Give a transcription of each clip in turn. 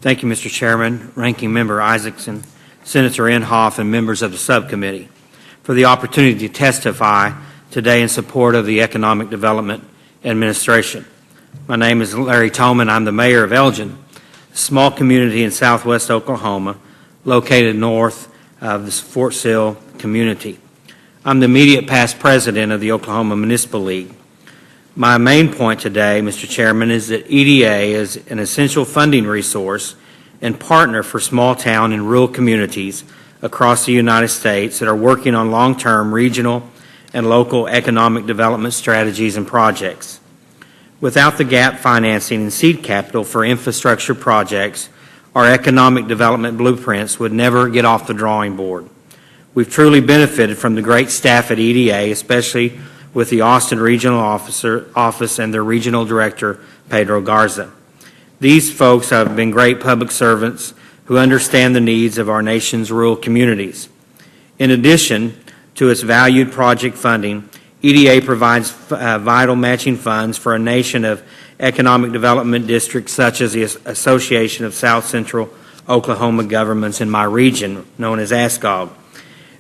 Thank you, Mr. Chairman, Ranking Member Isaacson, Senator Inhofe, and members of the subcommittee for the opportunity to testify today in support of the Economic Development Administration. My name is Larry Tolman. I'm the mayor of Elgin, a small community in southwest Oklahoma located north of the Fort Sill community. I'm the immediate past president of the Oklahoma Municipal League. My main point today, Mr. Chairman, is that EDA is an essential funding resource and partner for small town and rural communities across the United States that are working on long-term regional and local economic development strategies and projects. Without the gap financing and seed capital for infrastructure projects, our economic development blueprints would never get off the drawing board. We've truly benefited from the great staff at EDA, especially with the Austin Regional Office and their Regional Director, Pedro Garza. These folks have been great public servants who understand the needs of our nation's rural communities. In addition to its valued project funding, EDA provides vital matching funds for a nation of economic development districts such as the Association of South Central Oklahoma Governments in my region, known as ASCOG.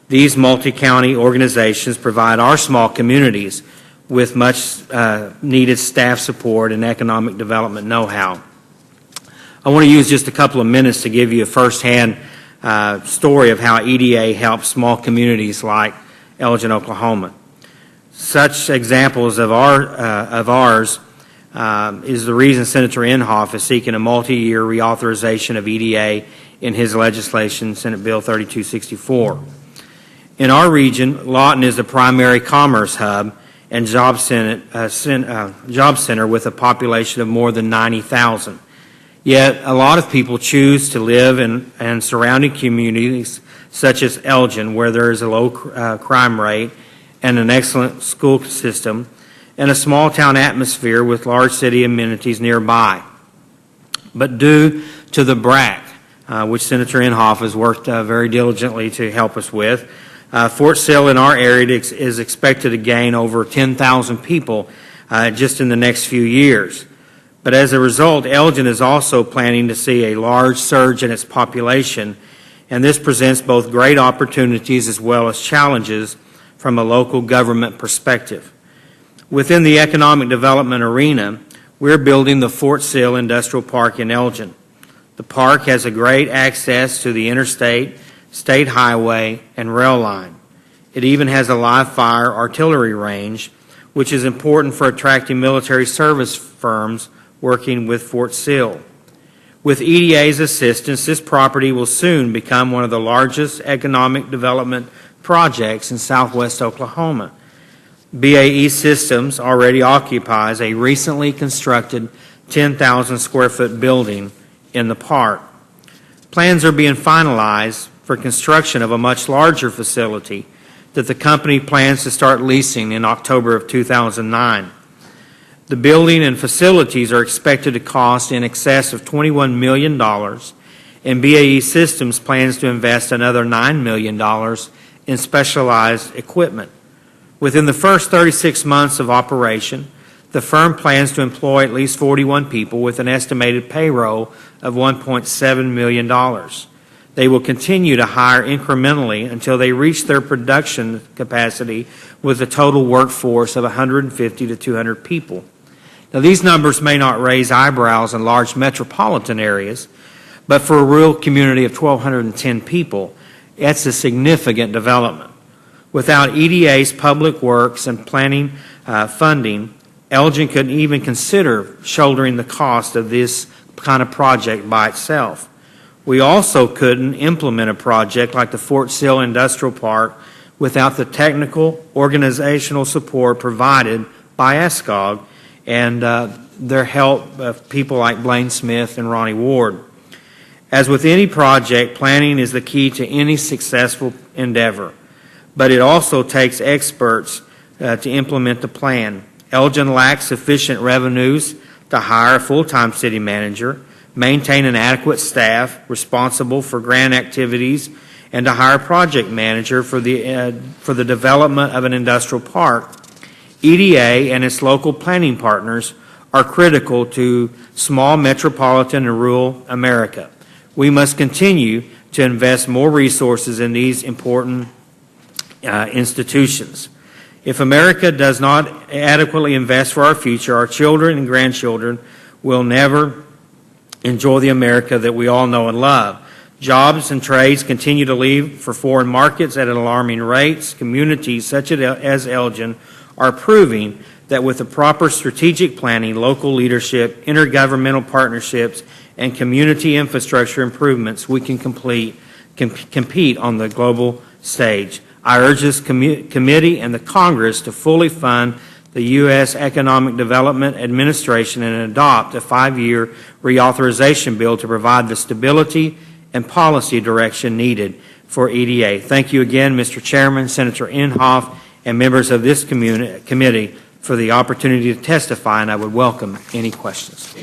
These multi-county organizations provide our small communities with much needed staff support and economic development know-how. I want to use just a couple of minutes to give you a first-hand story of how EDA helps small communities like Elgin, Oklahoma. Such examples of ours is the reason Senator Inhofe is seeking a multi-year reauthorization of EDA in his legislation, Senate Bill 3264. In our region, Lawton is the primary commerce hub and job center with a population of more than 90,000. Yet, a lot of people choose to live in surrounding communities such as Elgin, where there is a low crime rate and an excellent school system, and a small town atmosphere with large city amenities nearby. But due to the BRAC, which Senator Inhofe has worked very diligently to help us with, Fort Sill in our area is expected to gain over 10,000 people just in the next few years. But as a result, Elgin is also planning to see a large surge in its population, and this presents both great opportunities as well as challenges from a local government perspective. Within the economic development arena, we're building the Fort Sill Industrial Park in Elgin. The park has a great access to the interstate, state highway, and rail line. It even has a live fire artillery range, which is important for attracting military service firms working with Fort Sill. With EDA's assistance, this property will soon become one of the largest economic development projects in southwest Oklahoma. BAE Systems already occupies a recently constructed 10,000 square foot building in the park. Plans are being finalized for construction of a much larger facility that the company plans to start leasing in October of 2009. The building and facilities are expected to cost in excess of $21 million, and BAE Systems plans to invest another $9 million in specialized equipment. Within the first 36 months of operation, the firm plans to employ at least 41 people with an estimated payroll of $1.7 million. They will continue to hire incrementally until they reach their production capacity with a total workforce of 150 to 200 people. Now, these numbers may not raise eyebrows in large metropolitan areas, but for a rural community of 1,210 people, that's a significant development. Without EDA's public works and planning funding, Elgin couldn't even consider shouldering the cost of this kind of project by itself. We also couldn't implement a project like the Fort Sill Industrial Park without the technical, organizational support provided by ASCOG and their help of people like Blaine Smith and Ronnie Ward. As with any project, planning is the key to any successful endeavor, but it also takes experts to implement the plan. Elgin lacks sufficient revenues to hire a full-time city manager, maintain an adequate staff responsible for grant activities, and to hire a project manager for the development of an industrial park. EDA and its local planning partners are critical to small metropolitan and rural America. We must continue to invest more resources in these important institutions. If America does not adequately invest for our future, our children and grandchildren will never enjoy the America that we all know and love. Jobs and trades continue to leave for foreign markets at alarming rates. Communities such as Elgin are proving that with the proper strategic planning, local leadership, intergovernmental partnerships, and community infrastructure improvements, we can compete on the global stage. I urge this committee and the Congress to fully fund the U.S. Economic Development Administration and adopt a 5-year reauthorization bill to provide the stability and policy direction needed for EDA. Thank you again, Mr. Chairman, Senator Inhofe, and members of this committee for the opportunity to testify, and I would welcome any questions.